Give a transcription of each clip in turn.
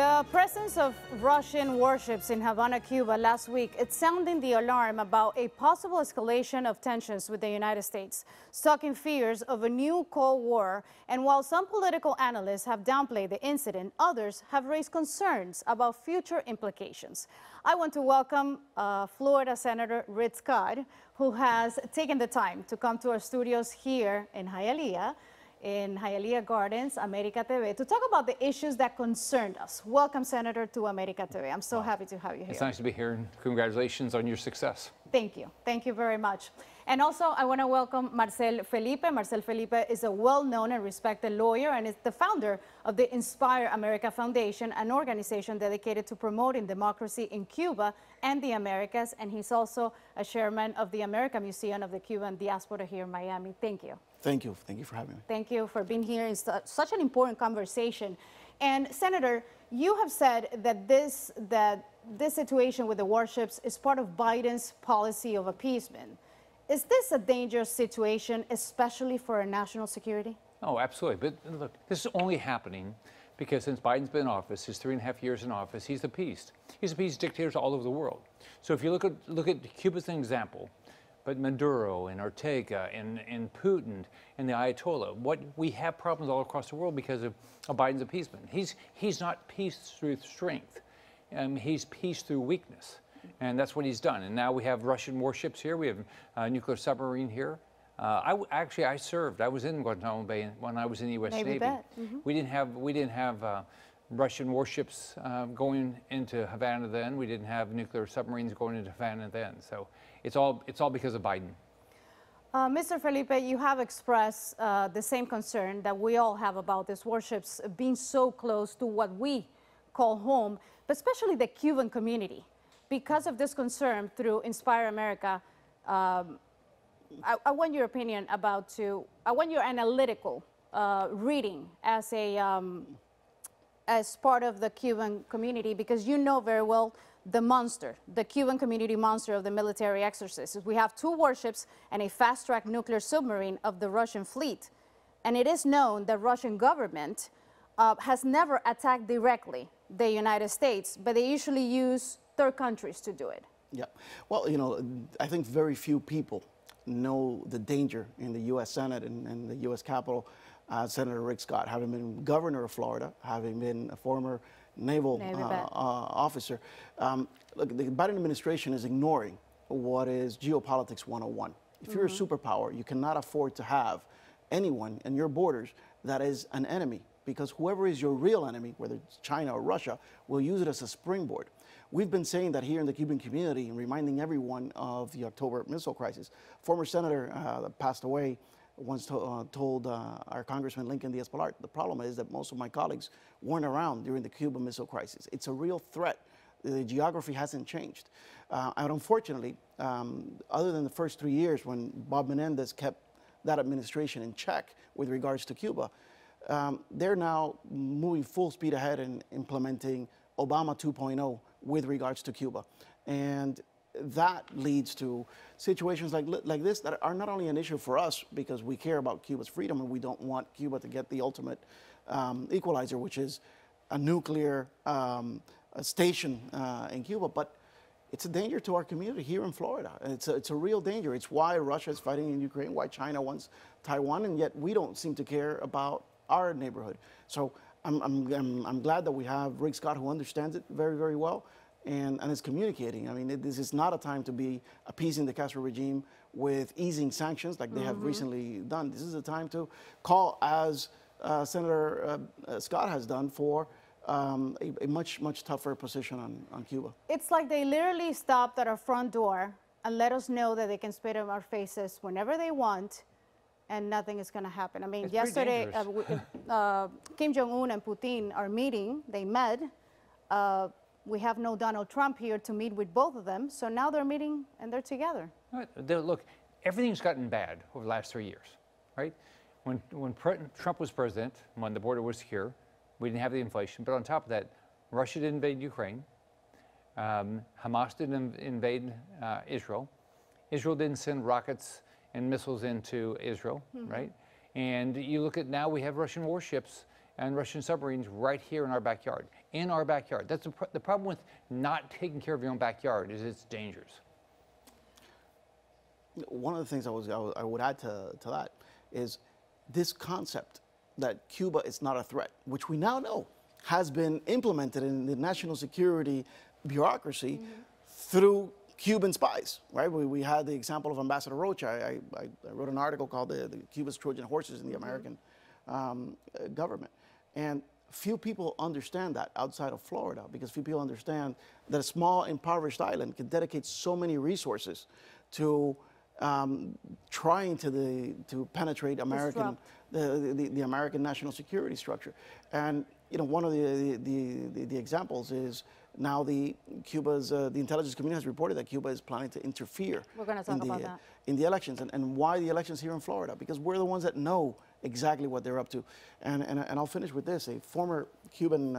The presence of Russian warships in Havana, Cuba last week, it's sounding the alarm about a possible escalation of tensions with the United States, stoking fears of a new Cold War. And while some political analysts have downplayed the incident, others have raised concerns about future implications. I want to welcome Florida Senator Rick Scott, who has taken the time to come to our studios here in Hialeah Gardens, América TeVe, to talk about the issues that concerned us. Welcome, Senator, to América TeVe. I'm so happy to have you here. It's nice to be here, and congratulations on your success. Thank you. Thank you very much. And also, I want to welcome Marcel Felipe. Marcel Felipe is a well-known and respected lawyer and is the founder of the Inspire America Foundation, an organization dedicated to promoting democracy in Cuba and the Americas. And he's also a chairman of the America Museum of the Cuban Diaspora here in Miami. Thank you. Thank you. Thank you for having me. Thank you for being here. It's such an important conversation. And Senator, you have said that this situation with the warships is part of Biden's policy of appeasement. Is this a dangerous situation, especially for our national security? Oh, absolutely. But look, this is only happening because since Biden's been in office, his 3.5 years in office, he's appeased. He's appeased dictators all over the world. So if you look at Cuba as an example, but Maduro and Ortega and Putin and the Ayatollah, we have problems all across the world because of Biden's appeasement. He's not peace through strength. He's peace through weakness. And that's what he's done. And now we have Russian warships here. We have a nuclear submarine here. I served. I was in Guantanamo Bay when I was in the U.S. Navy. Mm-hmm. We didn't have Russian warships going into Havana then. We didn't have nuclear submarines going into Havana then. So it's all because of Biden. Mr. Felipe, you have expressed the same concern that we all have about these warships being so close to what we call home, but especially the Cuban community. Because of this concern through Inspire America, I want your opinion I want your analytical reading as part of the Cuban community, because you know very well the Cuban community monster of the military exercises. We have 2 warships and a fast-track nuclear submarine of the Russian fleet. And it is known that Russian government has never attacked directly the United States, but they usually use third countries to do it. Yeah. Well, you know, I think very few people know the danger in the U.S. Senate and the U.S. Capitol. Senator Rick Scott, having been governor of Florida, having been a former naval officer. Look, the Biden administration is ignoring what is geopolitics 101. If you're a superpower, you cannot afford to have anyone in your borders that is an enemy, because whoever is your real enemy, whether it's China or Russia, will use it as a springboard. We've been saying that here in the Cuban community and reminding everyone of the October missile crisis. Former senator that passed away once told our Congressman Lincoln Diaz-Balart, the problem is that most of my colleagues weren't around during the Cuban Missile Crisis. It's a real threat. The geography hasn't changed. And unfortunately, other than the first 3 years when Bob Menendez kept that administration in check with regards to Cuba, they're now moving full speed ahead in implementing Obama 2.0 with regards to Cuba. And that leads to situations like this that are not only an issue for us because we care about Cuba's freedom and we don't want Cuba to get the ultimate equalizer, which is a nuclear station in Cuba, but it's a danger to our community here in Florida. It's a real danger. It's why Russia is fighting in Ukraine, why China wants Taiwan, and yet we don't seem to care about our neighborhood. So I'm glad that we have Rick Scott, who understands it very, very well and is communicating. I mean, this is not a time to be appeasing the Castro regime with easing sanctions like they have recently done. This is a time to call, as Senator Scott has done, for a much tougher position on Cuba. It's like they literally stopped at our front door and let us know that they can spit in our faces whenever they want, and nothing is going to happen. I mean, it's yesterday, Kim Jong-un and Putin are meeting. They met. We have no Donald Trump here to meet with both of them, so now they're meeting and they're together. Right. Look, everything's gotten bad over the last 3 years, right? When Trump was president, when the border was secure, we didn't have the inflation. But on top of that, Russia didn't invade Ukraine. Hamas didn't invade Israel. Israel didn't send rockets and missiles into Israel, right? And you look at now, we have Russian warships and Russian submarines right here in our backyard. in our backyard. That's the problem with not taking care of your own backyard is it's dangerous. One of the things I would add to that is this concept that Cuba is not a threat, which we now know has been implemented in the national security bureaucracy through Cuban spies, right? We had the example of Ambassador Rocha. I wrote an article called the Cuba's Trojan Horses in the American government. And few people understand that outside of Florida, because few people understand that a small impoverished island can dedicate so many resources to trying to penetrate the American national security structure. And one of the examples is now the intelligence community has reported that Cuba is planning to interfere in the elections. And why the elections here in Florida? Because we're the ones that know exactly what they're up to. And I'll finish with this. A former Cuban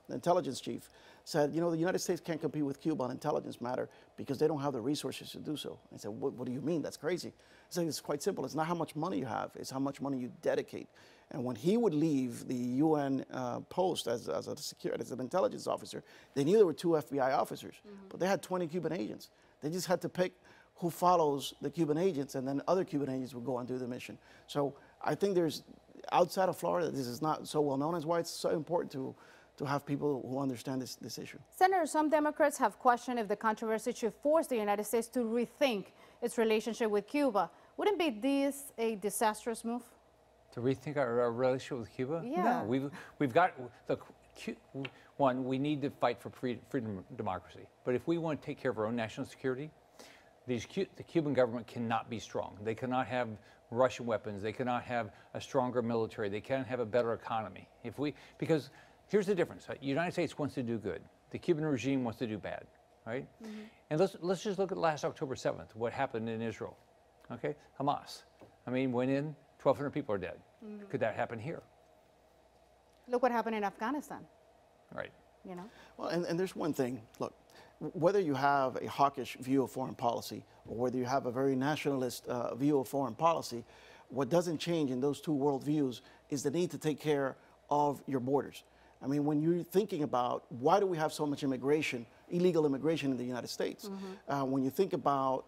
intelligence chief said, the United States can't compete with Cuba on intelligence matter because they don't have the resources to do so. I said, what do you mean? That's crazy. He said, it's quite simple. It's not how much money you have, it's how much money you dedicate. And when he would leave the UN post as an intelligence officer, they knew there were 2 FBI officers, but they had 20 Cuban agents. They just had to pick who follows the Cuban agents, and then other Cuban agents would go and do the mission. So I think outside of Florida, this is not so well known. That's why it's so important to have people who understand this issue. Senator, some Democrats have questioned if the controversy should force the United States to rethink its relationship with Cuba. Wouldn't this be a disastrous move? To rethink our relationship with Cuba? Yeah. No, we've got, look, one, we need to fight for freedom and democracy. But if we want to take care of our own national security, the Cuban government cannot be strong. They cannot have Russian weapons. They cannot have a stronger military. They cannot have a better economy. Because here's the difference. The United States wants to do good. The Cuban regime wants to do bad, right? And let's just look at last October 7th, what happened in Israel, okay? Hamas. Went in, 1,200 people are dead. Could that happen here? Look what happened in Afghanistan. Right. Well, and there's one thing. Look, whether you have a hawkish view of foreign policy or whether you have a very nationalist view of foreign policy, what doesn't change in those 2 worldviews is the need to take care of your borders. When you're thinking about why do we have so much immigration, illegal immigration in the United States, when you think about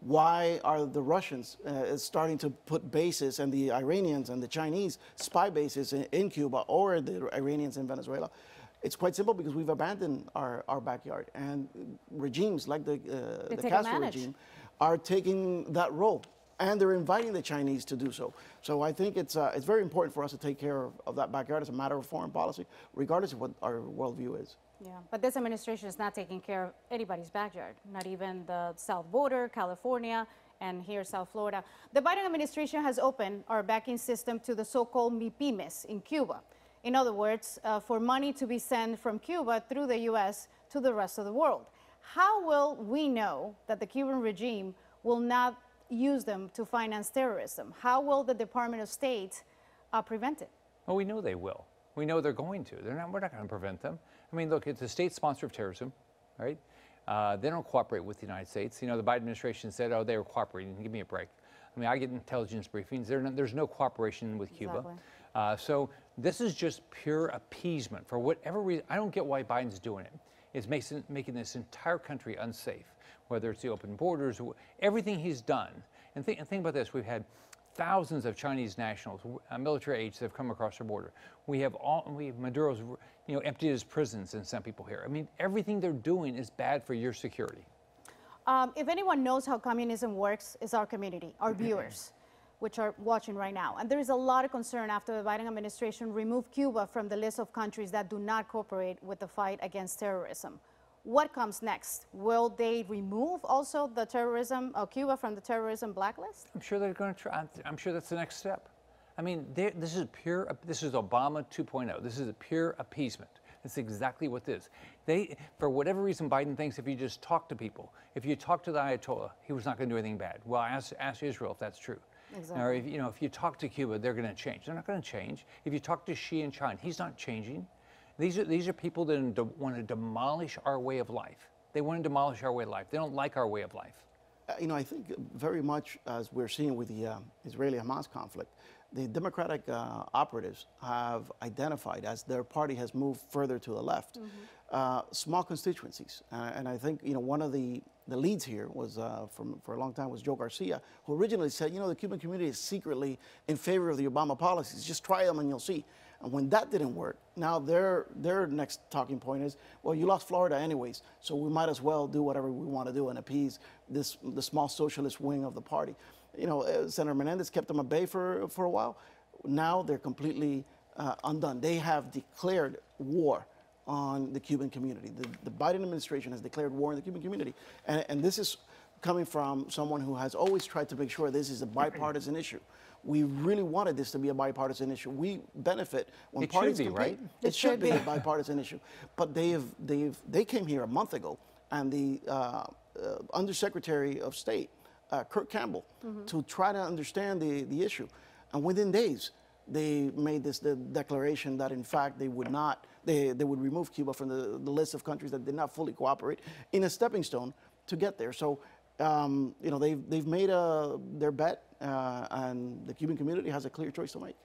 why are the Russians starting to put bases and the Iranians and the Chinese spy bases in Cuba or the Iranians in Venezuela, it's quite simple because we've abandoned our backyard. And regimes like the Castro regime are taking that role. And they're inviting the Chinese to do so. So I think it's very important for us to take care of that backyard as a matter of foreign policy, regardless of what our worldview is. Yeah, but this administration is not taking care of anybody's backyard, not even the south border, California, and here South Florida. The Biden administration has opened our banking system to the so-called MIPYMES in Cuba. In other words, for money to be sent from Cuba through the U.S. to the rest of the world. How will we know that the Cuban regime will not use them to finance terrorism? How will the Department of State prevent it? Well, we know they will. We know they're going to. We're not going to prevent them. Look, it's a state sponsor of terrorism, right? They don't cooperate with the United States. The Biden administration said, oh, they were cooperating. Give me a break. I get intelligence briefings. There's no cooperation with Cuba. Exactly. So this is just pure appeasement for whatever reason. I don't get why Biden's doing it. It's making this entire country unsafe, whether it's the open borders, everything he's done. And think about this. We've had thousands of Chinese nationals, military age, that have come across our border. We have Maduro's, emptied his prisons and sent people here. Everything they're doing is bad for your security. If anyone knows how communism works, it's our community, our viewers, which are watching right now. And there is a lot of concern after the Biden administration removed Cuba from the list of countries that do not cooperate with the fight against terrorism. What comes next? Will they remove also the Cuba from the terrorism blacklist? I'm sure they're going to try. I'm sure that's the next step. This is Obama 2.0. This is a pure appeasement. That's exactly what this is. For whatever reason, Biden thinks if you just talk to people, if you talk to the Ayatollah, he was not going to do anything bad. Well, ask Israel if that's true. Exactly. Or if you talk to Cuba, they're going to change. They're not going to change. If you talk to Xi in China, he's not changing. These are people that want to demolish our way of life. They want to demolish our way of life. They don't like our way of life. I think very much as we're seeing with the Israeli-Hamas conflict, the Democratic operatives have identified, as their party has moved further to the left, small constituencies. And I think, you know, one of the leads here was, for a long time, was Joe Garcia, who originally said, you know, the Cuban community is secretly in favor of the Obama policies. Just try them and you'll see. And when that didn't work, now their next talking point is, well, you lost Florida anyways, so we might as well do whatever we want to do and appease the small socialist wing of the party. You know, Senator Menendez kept them at bay for a while. Now they're completely undone. They have declared war on the Cuban community. The Biden administration has declared war on the Cuban community. And this is coming from someone who has always tried to make sure this is a bipartisan issue. We really wanted this to be a bipartisan issue. We benefit when it parties should be, compete. right? It should be a bipartisan issue. But they came here a month ago, and the Undersecretary of State, Kirk Campbell, to try to understand the issue. And within days, they made this declaration that, in fact, they would not, they would remove Cuba from the list of countries that did not fully cooperate in a stepping stone to get there. So, you know, they've made their bet, and the Cuban community has a clear choice to make.